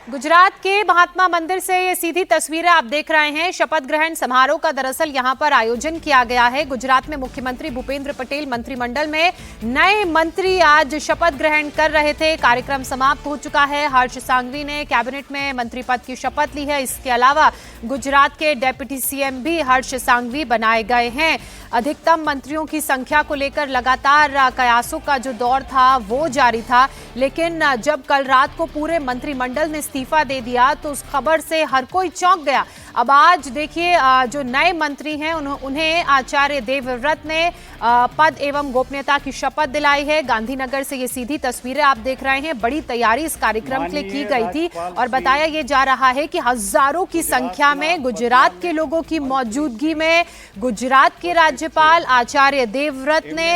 गुजरात के महात्मा मंदिर से ये सीधी तस्वीरें आप देख रहे हैं। शपथ ग्रहण समारोह का दरअसल यहां पर आयोजन किया गया है। गुजरात में मुख्यमंत्री भूपेंद्र पटेल मंत्रिमंडल में नए मंत्री आज शपथ ग्रहण कर रहे थे। कार्यक्रम समाप्त हो चुका है। हर्ष सांघवी ने कैबिनेट में मंत्री पद की शपथ ली है। इसके अलावा गुजरात के डेप्यूटी सीएम भी हर्ष सांघवी बनाए गए हैं। अधिकतम मंत्रियों की संख्या को लेकर लगातार कयासों का जो दौर था वो जारी था, लेकिन जब कल रात को पूरे मंत्रिमंडल ने इस्तीफा दे दिया तो उस खबर से हर कोई चौंक गया। अब आज देखिए जो नए मंत्री हैं उन्हें आचार्य देवव्रत ने पद एवं गोपनीयता की शपथ दिलाई है। गांधीनगर से ये सीधी तस्वीरें आप देख रहे हैं। बड़ी तैयारी इस कार्यक्रम के लिए की गई थी और बताया ये जा रहा है कि हजारों की संख्या में गुजरात के लोगों की मौजूदगी में गुजरात के राज्यपाल आचार्य देवव्रत ने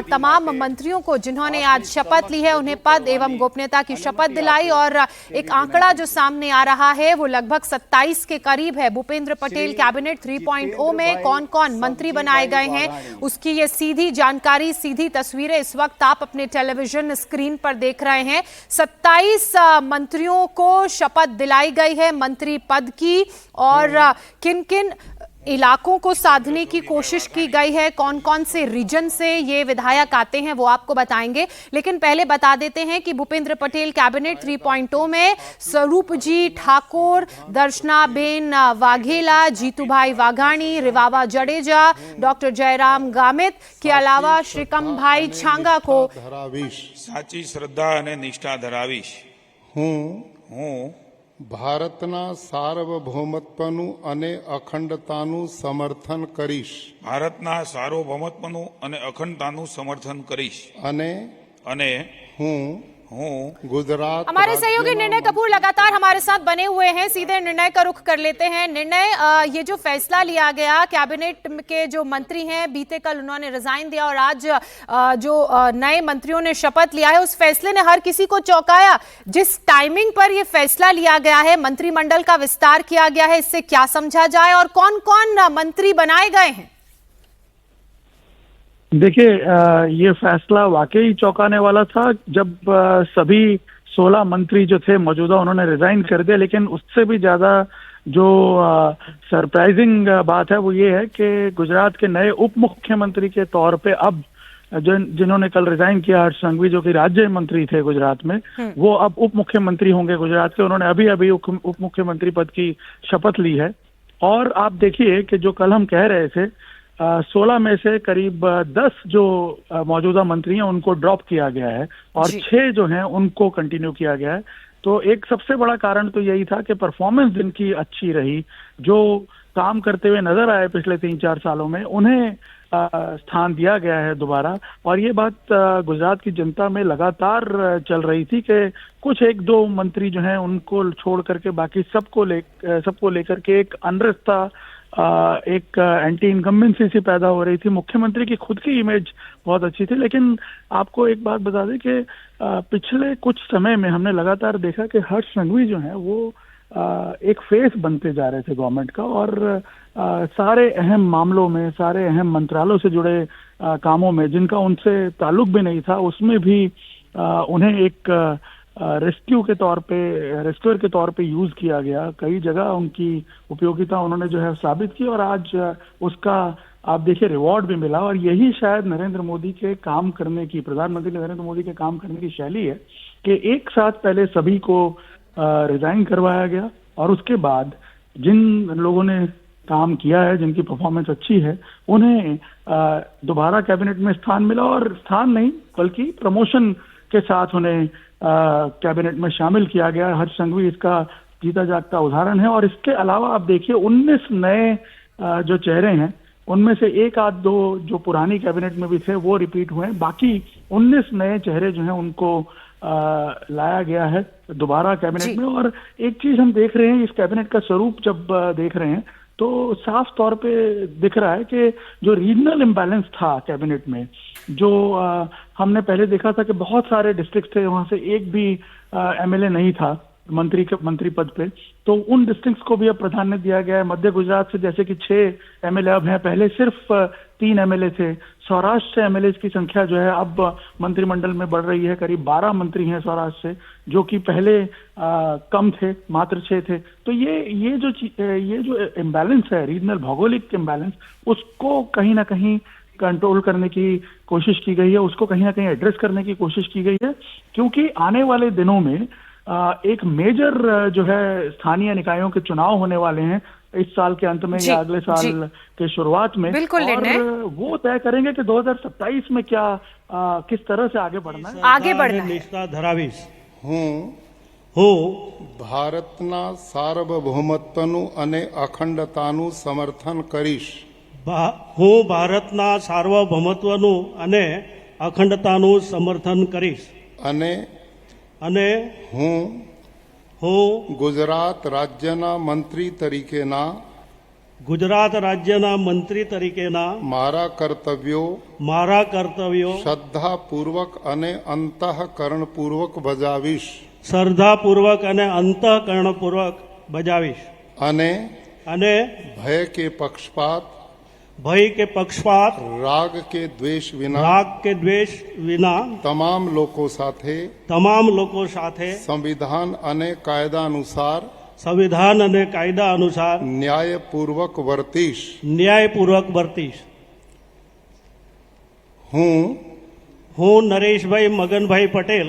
तमाम मंत्रियों को जिन्होंने आज शपथ ली है उन्हें पद एवं गोपनीयता की शपथ दिलाई। और एक आंकड़ा जो सामने आ रहा है वो लगभग 27 के करीब है। भूपेंद्र पटेल कैबिनेट 3.0 में कौन कौन मंत्री बनाए गए हैं उसकी ये सीधी जानकारी, सीधी तस्वीरें इस वक्त आप अपने टेलीविजन स्क्रीन पर देख रहे हैं। 27 मंत्रियों को शपथ दिलाई गई है मंत्री पद की। और किन किन इलाकों को साधने की कोशिश की गई है, कौन कौन से रीजन से ये विधायक आते हैं वो आपको बताएंगे। लेकिन पहले बता देते हैं कि भूपेंद्र पटेल कैबिनेट 3.0 में स्वरूप जी ठाकुर, दर्शनाबेन वाघेला, जीतूभाई वाघाणी, रिवावा जडेजा, डॉक्टर जयराम गामित के अलावा श्रीकम भाई छांगा को साची श्रद्धा અને નિષ્ઠા ધરાવીશ। હું ભારતના સાર્વભૌમત્વનું અને અખંડતાનું સમર્થન કરીશ। ભારતના સાર્વભૌમત્વનું અને અખંડતાનું સમર્થન કરીશ। અને હું गुजरात। हमारे सहयोगी निर्णय कपूर लगातार हमारे साथ बने हुए हैं। सीधे निर्णय का रुख कर लेते हैं। निर्णय, ये जो फैसला लिया गया, कैबिनेट के जो मंत्री हैं बीते कल उन्होंने रिजाइन दिया और आज जो नए मंत्रियों ने शपथ लिया है, उस फैसले ने हर किसी को चौंकाया। जिस टाइमिंग पर ये फैसला लिया गया है, मंत्रिमंडल का विस्तार किया गया है, इससे क्या समझा जाए और कौन कौन मंत्री बनाए गए हैं? देखिए, ये फैसला वाकई चौंकाने वाला था। जब सभी 16 मंत्री जो थे मौजूदा उन्होंने रिजाइन कर दिया, लेकिन उससे भी ज्यादा जो सरप्राइजिंग बात है वो ये है कि गुजरात के नए उप मुख्यमंत्री के तौर पे अब जिन्होंने कल रिजाइन किया, हर्ष सांघवी जो कि राज्य मंत्री थे गुजरात में, वो अब उप मुख्यमंत्री होंगे गुजरात के। उन्होंने अभी अभी उप मुख्यमंत्री पद की शपथ ली है। और आप देखिए कि जो कल हम कह रहे थे 16 में से करीब 10 जो मौजूदा मंत्री हैं उनको ड्रॉप किया गया है और 6 जो हैं उनको कंटिन्यू किया गया है। तो एक सबसे बड़ा कारण तो यही था कि परफॉर्मेंस जिनकी अच्छी रही, जो काम करते हुए नजर आए पिछले 3-4 सालों में, उन्हें स्थान दिया गया है दोबारा। और ये बात गुजरात की जनता में लगातार चल रही थी कि कुछ 1-2 मंत्री जो हैं उनको छोड़ करके बाकी सबको लेकर के एक अनरेस्ट था, एक एंटी इनकम्बेंसी सी पैदा हो रही थी। मुख्यमंत्री की खुद की इमेज बहुत अच्छी थी, लेकिन आपको एक बात बता दें कि पिछले कुछ समय में हमने लगातार देखा कि हर्ष सांघवी जो है वो एक फेस बनते जा रहे थे गवर्नमेंट का। और सारे अहम मामलों में, सारे अहम मंत्रालयों से जुड़े कामों में जिनका उनसे ताल्लुक भी नहीं था, उसमें भी उन्हें एक रेस्क्यूअर के तौर पे यूज किया गया। कई जगह उनकी उपयोगिता उन्होंने जो है साबित की और आज उसका आप देखिए रिवॉर्ड भी मिला। और यही शायद नरेंद्र मोदी के काम करने की, प्रधानमंत्री नरेंद्र मोदी के काम करने की शैली है कि एक साथ पहले सभी को रिजाइन करवाया गया और उसके बाद जिन लोगों ने काम किया है, जिनकी परफॉर्मेंस अच्छी है, उन्हें दोबारा कैबिनेट में स्थान मिला। और स्थान नहीं बल्कि प्रमोशन के साथ उन्हें कैबिनेट में शामिल किया गया। हर्ष सांघवी इसका जीता जागता उदाहरण है। और इसके अलावा आप देखिए 19 नए जो चेहरे हैं उनमें से 1-2 जो पुरानी कैबिनेट में भी थे वो रिपीट हुए हैं। बाकी 19 नए चेहरे जो हैं उनको लाया गया है दोबारा कैबिनेट में। और एक चीज हम देख रहे हैं, इस कैबिनेट का स्वरूप जब देख रहे हैं तो साफ तौर पे दिख रहा है कि जो रीजनल इम्बैलेंस था कैबिनेट में, जो हमने पहले देखा था कि बहुत सारे डिस्ट्रिक्ट थे, वहां से एक भी एमएलए नहीं था मंत्री पद पे, तो उन डिस्ट्रिक्ट्स को भी अब प्राधान्य दिया गया है। मध्य गुजरात से जैसे कि 6 एमएलए अब हैं, पहले सिर्फ 3 एमएलए थे। सौराष्ट्र से एमएलए की संख्या जो है अब मंत्रिमंडल में बढ़ रही है, करीब 12 मंत्री हैं सौराष्ट्र से, जो कि पहले कम थे, मात्र 6 थे। तो ये जो इम्बैलेंस है, रीजनल भौगोलिक इम्बैलेंस, उसको कहीं ना कहीं कंट्रोल करने की कोशिश की गई है, उसको कहीं ना कहीं एड्रेस करने की कोशिश की गई है, क्योंकि आने वाले दिनों में एक मेजर जो है स्थानीय निकायों के चुनाव होने वाले हैं इस साल के अंत में या अगले साल के शुरुआत में, और वो तय करेंगे कि 2027 में क्या किस तरह से आगे बढ़ना है। निष्ठा धरावीश હું ભારતના સાર્વભૌમત્વનું અને અખંડતાનું સમર્થન કરીશ. હું ભારતના સાર્વભૌમત્વનું અને અખંડતાનું સમર્થન કરીશ. અને હું ગુજરાત રાજ્યના મંત્રી તરીકેના મારા કર્તવ્યો શ્રદ્ધાપૂર્વક અને અંતઃકરણપૂર્વક બજાવીશ. શ્રદ્ધાપૂર્વક અને અંતઃકરણપૂર્વક બજાવીશ. અને ભય કે પક્ષપાત રાગ કે દ્વેષ વિના તમામ લોકો સાથે સંવિધાન અને કાયદા અનુસાર ન્યાયપૂર્વક વર્તીશ. હું નરેશભાઈ મગનભાઈ પટેલ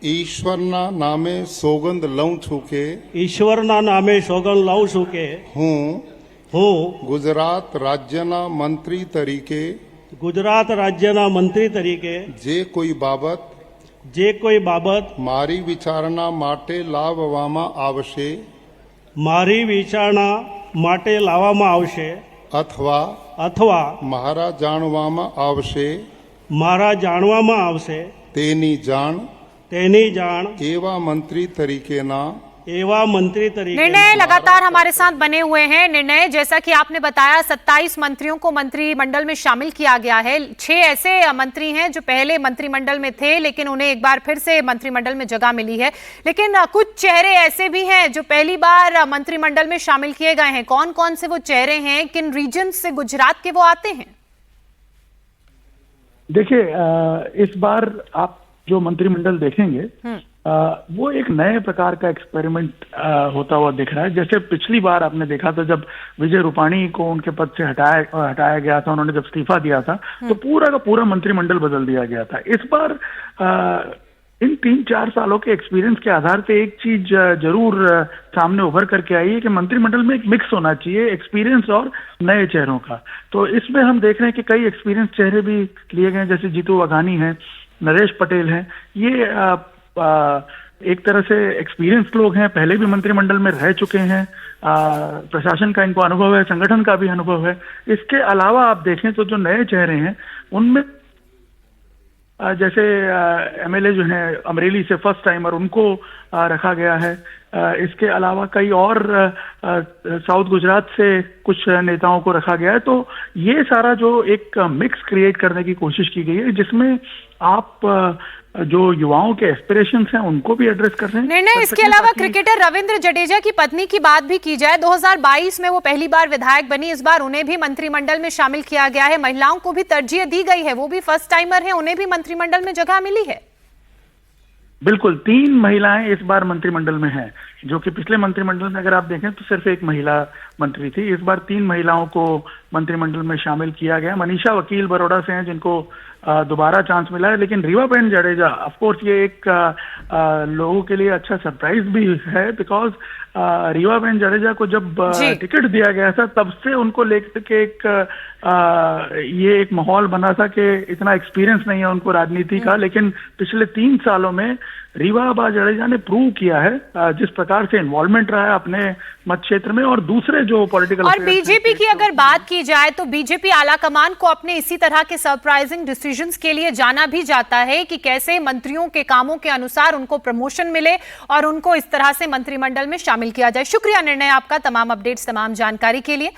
ઈશ્વરના નામે સોગંદ લઉં છું કે હું ગુજરાત રાજ્યના મંત્રી તરીકે જે કોઈ બાબત મારી વિચારણા માટે લાવવામાં આવશે અથવા મારા જાણવામાં આવશે તેની જાણ એવા મંત્રી તરીકેના निर्णय लगातार हमारे साथ बने हुए हैं। निर्णय जैसा कि आपने बताया, 27 मंत्रियों को मंत्रिमंडल में शामिल किया गया है। 6 ऐसे मंत्री हैं जो पहले मंत्रिमंडल में थे, लेकिन उन्हें एक बार फिर से मंत्रिमंडल में जगह मिली है। लेकिन कुछ चेहरे ऐसे भी हैं जो पहली बार मंत्रिमंडल में शामिल किए गए हैं। कौन कौन से वो चेहरे हैं, किन रीजन से गुजरात के वो आते हैं? देखिए, इस बार आप जो मंत्रिमंडल देखेंगे वो एक नए प्रकार का एक्सपेरिमेंट होता हुआ दिख रहा है। जैसे पिछली बार आपने देखा था, जब विजय रूपाणी को उनके पद से हटाया गया था, उन्होंने जब इस्तीफा दिया था, तो पूरा का पूरा मंत्रिमंडल बदल दिया गया था। इस बार इन 3-4 सालों के एक्सपीरियंस के आधार पे एक चीज जरूर सामने उभर करके आई है कि मंत्रिमंडल में एक मिक्स होना चाहिए एक्सपीरियंस और नए चेहरों का। तो इसमें हम देख रहे हैं कि कई एक्सपीरियंस चेहरे भी लिए गए, जैसे जीतू वाघानी हैं, नरेश पटेल हैं। ये एक तरह से एक्सपीरियंस लोग हैं, पहले भी मंत्रिमंडल में रह चुके हैं, प्रशासन का इनको अनुभव है, संगठन का भी अनुभव है। इसके अलावा आप देखें तो जो नए चेहरे हैं उनमें जैसे एमएलए जो हैं अमरेली से फर्स्ट टाइमर, उनको रखा गया है। इसके अलावा कई और साउथ गुजरात से कुछ नेताओं को रखा गया है। तो ये सारा जो एक मिक्स क्रिएट करने की कोशिश की गई है, जिसमें आप जो युवाओं के एस्पिरेशंस हैं उनको भी एड्रेस कर रहे हैं। निर्णय इसके अलावा क्रिकेटर रविंद्र जडेजा की पत्नी की बात भी की जाए। 2022 में वो पहली बार विधायक बनी, इस बार उन्हें भी मंत्रिमंडल में शामिल किया गया है। महिलाओं को भी तरजीह दी गई है, वो भी फर्स्ट टाइमर है, उन्हें भी मंत्रिमंडल में जगह मिली है। बिल्कुल, 3 महिलाएं इस बार मंत्रिमंडल में हैं, जो कि पिछले मंत्रिमंडल में अगर आप देखें तो सिर्फ एक महिला मंत्री थी। इस बार 3 महिलाओं को मंत्रिमंडल में शामिल किया गया। मनीषा वकील बड़ौदा से हैं, जिनको दोबारा चांस मिला है। लेकिन रीवाबेन जडेजा, ऑफ कोर्स ये एक लोगों के लिए अच्छा सरप्राइज भी है, बिकॉज रीवाबेन जडेजा को जब टिकट दिया गया था, तब से उनको लेकर के ये एक माहौल बना था कि इतना एक्सपीरियंस नहीं है उनको राजनीति का। लेकिन पिछले 3 सालों में रीवा जडेजा ने प्रूव किया है जिस प्रकार से इन्वॉल्वमेंट रहा है अपने मत क्षेत्र में और दूसरे जो पॉलिटिकल। और बीजेपी की अगर बात की जाए तो बीजेपी आलाकमान को अपने इसी तरह के सरप्राइजिंग डिसीजंस के लिए जाना भी जाता है कि कैसे मंत्रियों के कामों के अनुसार उनको प्रमोशन मिले और उनको इस तरह से मंत्रिमंडल में शामिल किया जाए। शुक्रिया निर्णय आपका, तमाम अपडेट्स, तमाम जानकारी के लिए।